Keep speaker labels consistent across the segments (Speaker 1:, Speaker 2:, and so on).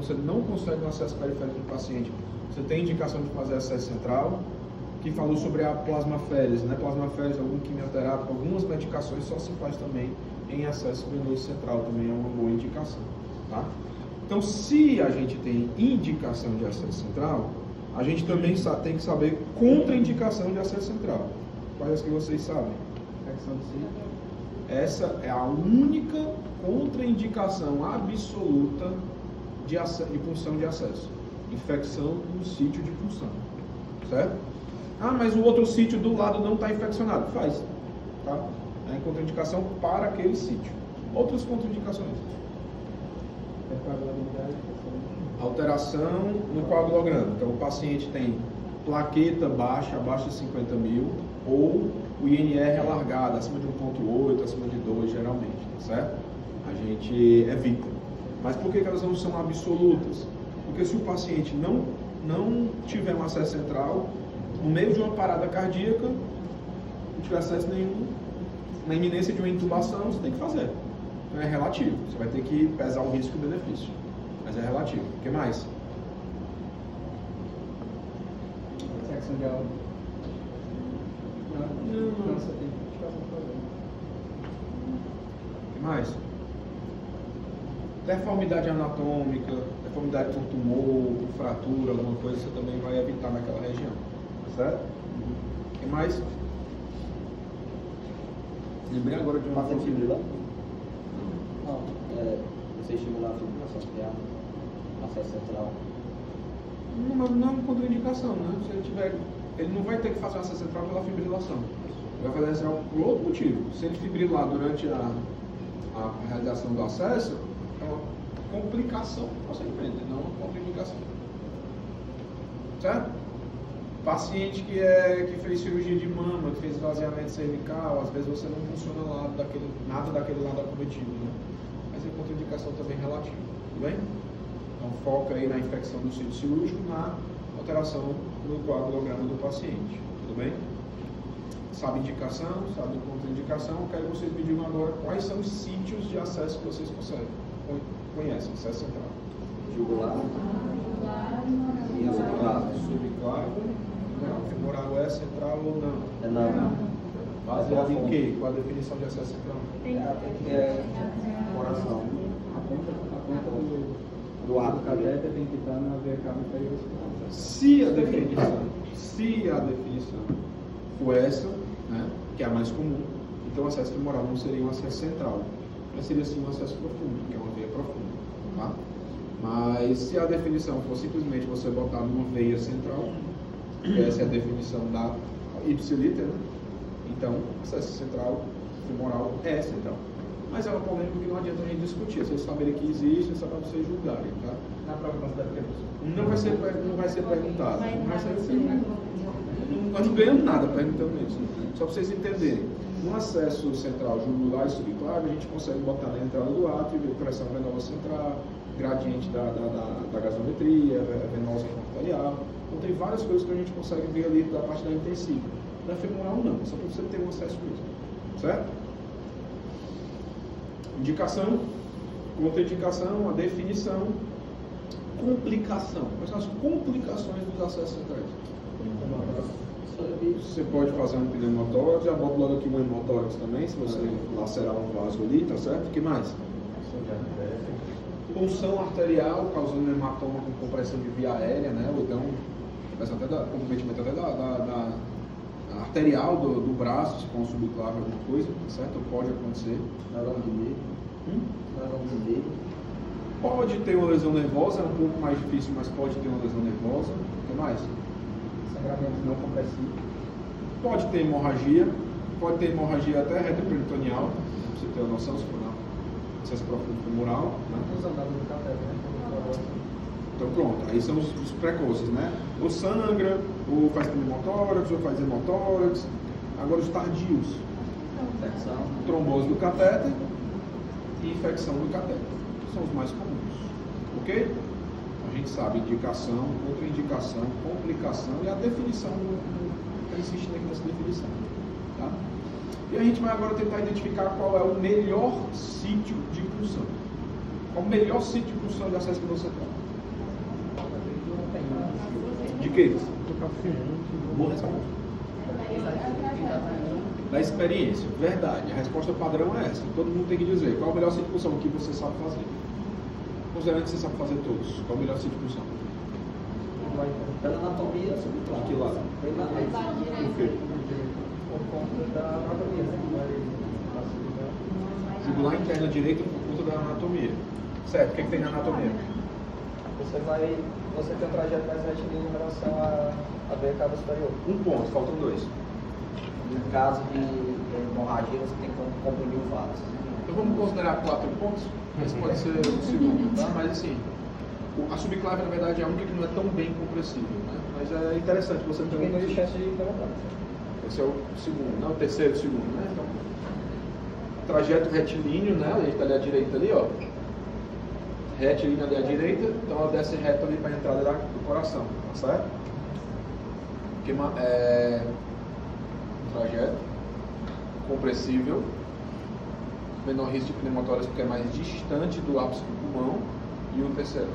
Speaker 1: você não consegue um acesso periférico do paciente, você tem indicação de fazer acesso central, que falou sobre a plasmaférese, né? Plasmaférese, algum quimioterápico, algumas medicações só se faz também em acesso venoso central, também é uma boa indicação, tá? Então, se a gente tem indicação de acesso central, a gente também tem que saber contraindicação de acesso central. Quais que vocês sabem? Essa é a única contraindicação absoluta de punção de acesso. Infecção no sítio de punção. Certo? Ah, mas o outro sítio do lado não está infeccionado. Faz. Tá? É contraindicação para aquele sítio. Outras contraindicações. Alteração no coagulograma. Então, o paciente tem plaqueta baixa, abaixo de 50 mil, ou o INR alargado, acima de 1,8, acima de 2, geralmente, tá certo? A gente evita. Mas por que elas não são absolutas? Porque se o paciente não tiver um acesso central, no meio de uma parada cardíaca, não tiver acesso nenhum, na iminência de uma intubação, você tem que fazer. Então é relativo, você vai ter que pesar o risco e o benefício. Mas é relativo. O que mais?
Speaker 2: Secção de aula. Não, você tem que fazer um problema.
Speaker 1: O que mais? Deformidade anatômica, deformidade por tumor, por fratura, alguma coisa, você também vai evitar naquela região. Certo? O que mais? Lembrei agora de uma
Speaker 3: Paciente fibrilar?
Speaker 2: Não.
Speaker 3: Você estimular a fibrilação arterial, acesso central.
Speaker 1: Não é uma contraindicação, né? Se ele tiver, ele não vai ter que fazer uma acesso central pela fibrilação. Ele vai fazer acesso central por outro motivo. Se ele fibrilar durante a realização do acesso, é uma complicação do procedimento, não uma contraindicação. Certo? Paciente que fez cirurgia de mama, que fez esvaziamento cervical, às vezes você não funciona nada daquele lado acometido, né? Mas a contraindicação também relativa, tudo bem? Então foca aí na infecção do sítio cirúrgico, na alteração no coagulograma do paciente, tudo bem? Sabe indicação, sabe contraindicação, eu quero que vocês me digam agora quais são os sítios de acesso que vocês conhecem, acesso central.
Speaker 3: Jugular. E auricular.
Speaker 1: Subclávio, femoral é central ou não?
Speaker 3: É não.
Speaker 1: Baseado em quê? Qual a definição de acesso central?
Speaker 3: Coração.
Speaker 2: A ponta
Speaker 3: Do ato.
Speaker 2: do catéter tem que estar na veia cava perioscular.
Speaker 1: Se a definição for essa, né, que é a mais comum, então o acesso femoral não seria um acesso central, mas seria sim um acesso profundo, que é uma veia profunda, tá? Mas se a definição for simplesmente você botar numa veia central, essa é a definição da ipsiliter, né? Então, acesso central femoral é central. Mas é uma polêmica que não adianta a gente discutir, vocês saberem que existe, é só para vocês julgarem, tá?
Speaker 2: Na prova considera que é possível.
Speaker 1: Não vai ser perguntado. Nós não ganhamos nada perguntando isso. Só para vocês entenderem. No acesso central jugular e subclávio, a gente consegue botar na entrada do ato e ver pressão venosa central, gradiente da gasometria, venosa arterial. Então tem várias coisas que a gente consegue ver ali da parte da intensiva. Da femoral não, só para você ter um acesso mesmo. Certo? Indicação, contraindicação, a definição, complicação. Quais são as complicações dos acessos centrais? Você pode fazer um pneumotórax, já boto logo aqui um hemotórax também, se você lacerar um vaso ali, tá certo? O que mais? Punção arterial, causando hematoma com compressão de via aérea, né? Ou então, comprometimento até da arterial do braço, se for um subclávio, alguma coisa, tá certo? Pode acontecer. Pode ter uma lesão nervosa, é um pouco mais difícil, mas pode ter uma lesão nervosa. O que mais?
Speaker 2: Sangramento não compressivo.
Speaker 1: Pode ter hemorragia até retroperitoneal, pra você ter uma noção, se for não. Acesso profundo femoral, né?
Speaker 2: Os andados do catéter, né?
Speaker 1: Então pronto, aí são os precoces, né? Ou sangra, ou faz pneumotórax, ou faz hemotórax. Agora os tardios.
Speaker 3: Infecção.
Speaker 1: Trombose do catéter e infecção do catéter. São os mais comuns. Ok? A gente sabe indicação, contraindicação, complicação e a definição está insistindo aqui nessa definição. Tá? E a gente vai agora tentar identificar qual é o melhor sítio de punção. Qual o melhor sítio de punção de acesso venoso central? quê? Boa resposta. Da experiência, verdade. A resposta padrão é essa. Todo mundo tem que dizer qual é o melhor sítio de função que você sabe fazer. Considerando que você sabe fazer todos, qual é o melhor sítio de função?
Speaker 3: Pela anatomia,
Speaker 1: De que lado? Por quê?
Speaker 2: Por conta da anatomia, né?
Speaker 1: Jugular interna direita por conta da anatomia. Certo, o que tem na anatomia?
Speaker 2: Você tem um trajeto mais retilíneo em relação à veia cava superior.
Speaker 1: Um ponto, faltam dois.
Speaker 3: No caso de hemorragia, você tem que comprimir o vaso.
Speaker 1: Então vamos considerar 4 pontos? Esse pode ser o segundo, tá? Mas assim, a subclave na verdade é a única que não é tão bem compressível, né? Mas é interessante você ter
Speaker 2: Tem menos chance de levantar.
Speaker 1: Esse é o segundo, não, o terceiro, segundo, né? Então, trajeto retilíneo, né? Ele está ali à direita ali, ó. Retilíneo ali à direita, então ela desce reto ali para a entrada do coração, tá certo? Trajeto compressível, menor risco de pneumotórax porque é mais distante do ápice do pulmão, e o terceiro,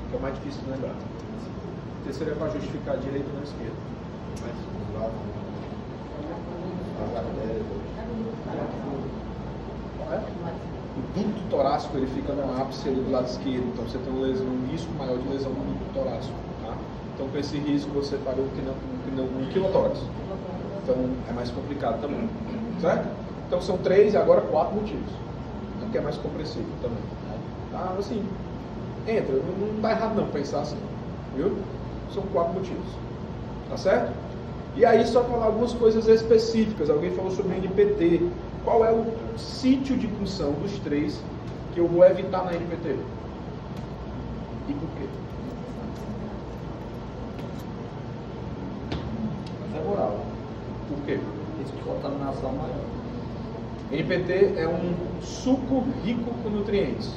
Speaker 1: que é o mais difícil de lembrar. O terceiro é para justificar a direita e não a esquerda. O ducto torácico ele fica no ápice ali do lado esquerdo, então você tem um risco maior de lesão no ducto torácico, tá? Então com esse risco você paga um quilotórax, então é mais complicado também, certo? Então são 3 e agora 4 motivos, que é mais compressível também, tá? Assim, entra, não dá errado não pensar assim, viu? São 4 motivos, tá certo? E aí só falar algumas coisas específicas. Alguém falou sobre NPT. Qual é o sítio de punção dos 3 que eu vou evitar na NPT? E por quê?
Speaker 3: Femoral.
Speaker 1: Por quê?
Speaker 3: Risco de contaminação maior.
Speaker 1: NPT é um suco rico com nutrientes.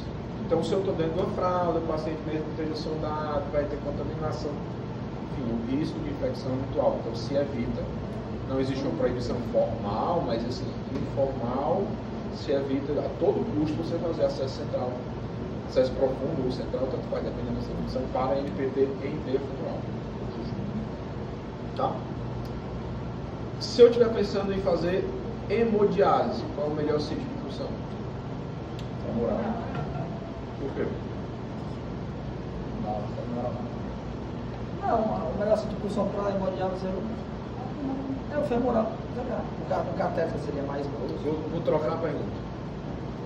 Speaker 1: Então, se eu estou dentro de uma fralda, o paciente mesmo esteja sondado, vai ter contaminação. Enfim, o risco de infecção é muito alto. Então, se evita. Não existe uma proibição formal, mas assim, informal, se evita a todo custo você fazer acesso central. Acesso profundo ou central, tanto faz, dependendo da definição, para NPT em veia femoral. Tá? Se eu estiver pensando em fazer hemodiálise, qual é o melhor sítio de função? Femoral. Por quê?
Speaker 3: Não, o melhor sítio de função para hemodiálise é o femoral. O catéter seria mais grosso.
Speaker 1: Vou trocar a pergunta.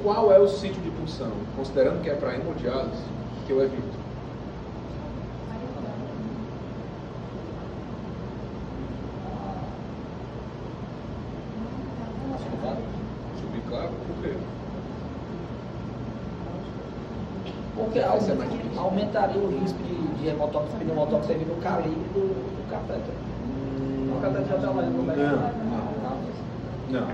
Speaker 1: Qual é o sítio de punção, considerando que é para hemodiálise, que eu evito? Subclave, por quê?
Speaker 3: Porque
Speaker 1: Essa é mais difícil.
Speaker 3: aumentaria o risco de hemotóxicos e pneumotóxicos devido ao calibre do catéter. O catéter já está lá, ele
Speaker 1: Não.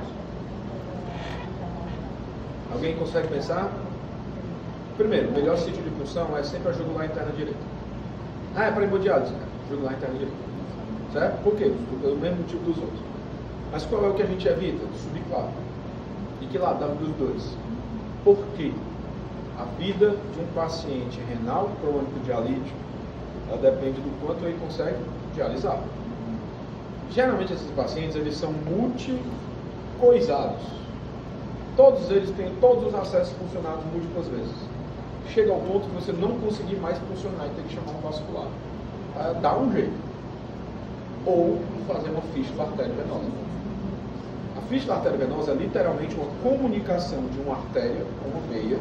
Speaker 1: Alguém consegue pensar? Primeiro, o melhor sítio de punção é sempre a jugular interna direita. Ah, é para hemodiálise, né? Jugular interna direita. Certo? Por quê? Pelo mesmo motivo dos outros. Mas qual é o que a gente evita? Subclave. E que lado dos dois? Por quê? A vida de um paciente renal crônico dialítico, ela depende do quanto ele consegue dialisar. Geralmente esses pacientes, eles são multicoisados. Todos eles têm todos os acessos funcionados múltiplas vezes. Chega ao ponto de você não conseguir mais funcionar e ter que chamar um vascular. Dá um jeito. Ou fazer uma fístula arteriovenosa. A fístula arteriovenosa é literalmente uma comunicação de uma artéria com uma veia,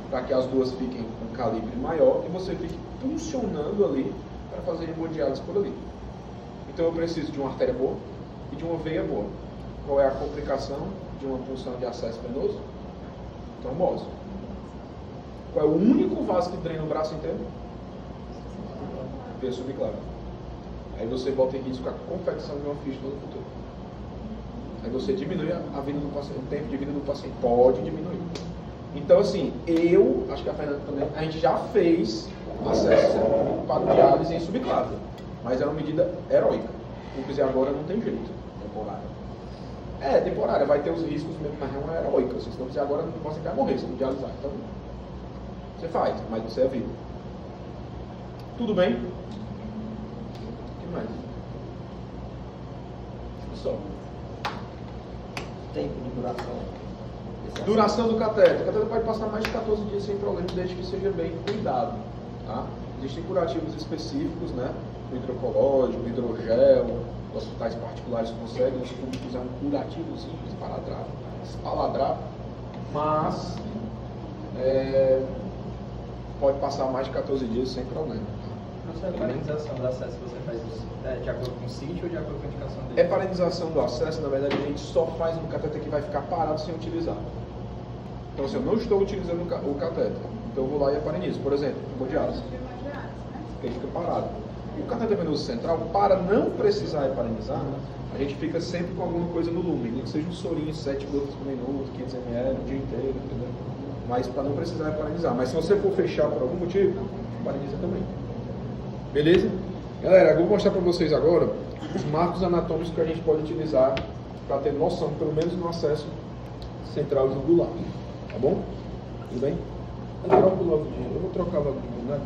Speaker 1: para que as duas fiquem com um calibre maior e você fique funcionando ali para fazer hemodiálise por ali. Então eu preciso de uma artéria boa e de uma veia boa. Qual é a complicação de uma punção de acesso venoso? Trombose. Qual é o único vaso que drena o braço inteiro? Veia subclave. Aí você bota em risco a confecção de uma fístula no futuro. Aí você diminui a vida do paciente, o tempo de vida do paciente. Pode diminuir. Então assim, acho que a Fernanda também, a gente já fez acesso para diálise em subclave. Mas é uma medida heróica. Porque agora não tem jeito. Temporária. Temporária. Vai ter os riscos mesmo, mas é uma heróica. Se não fizer agora, você vai morrer se não dialisar. Então, você faz, mas você evita. Tudo bem? metros. Só.
Speaker 3: Tempo de duração.
Speaker 1: Duração do cateter. O cateter pode passar mais de 14 dias sem problema, desde que seja bem cuidado. Tá? Existem curativos específicos, né? O hidrocológico, o hidrogel, hospitais particulares conseguem, os públicos é um curativozinho espaladrado, mas pode passar mais de 14 dias sem problema.
Speaker 2: Professor, a paralisação do acesso que você faz de acordo com o sítio ou de acordo com a indicação dele?
Speaker 1: É paralisação do acesso, na verdade, a gente só faz no cateter que vai ficar parado sem utilizar. Então, se eu não estou utilizando o cateter, então eu vou lá e aparenizo. Por exemplo, hemodiálise. Porque ele fica parado. O cateter venoso central, para não precisar heparinizar, a gente fica sempre com alguma coisa no lume, nem que seja um sorinho, 7 gotas por minuto, 500 ml, o dia inteiro, entendeu? Mas para não precisar heparinizar. Mas se você for fechar por algum motivo, hepariniza também. Beleza? Galera, eu vou mostrar para vocês agora os marcos anatômicos que a gente pode utilizar para ter noção, pelo menos no acesso central jugular. Tá bom? Tudo bem? Eu vou trocar logo de boneco.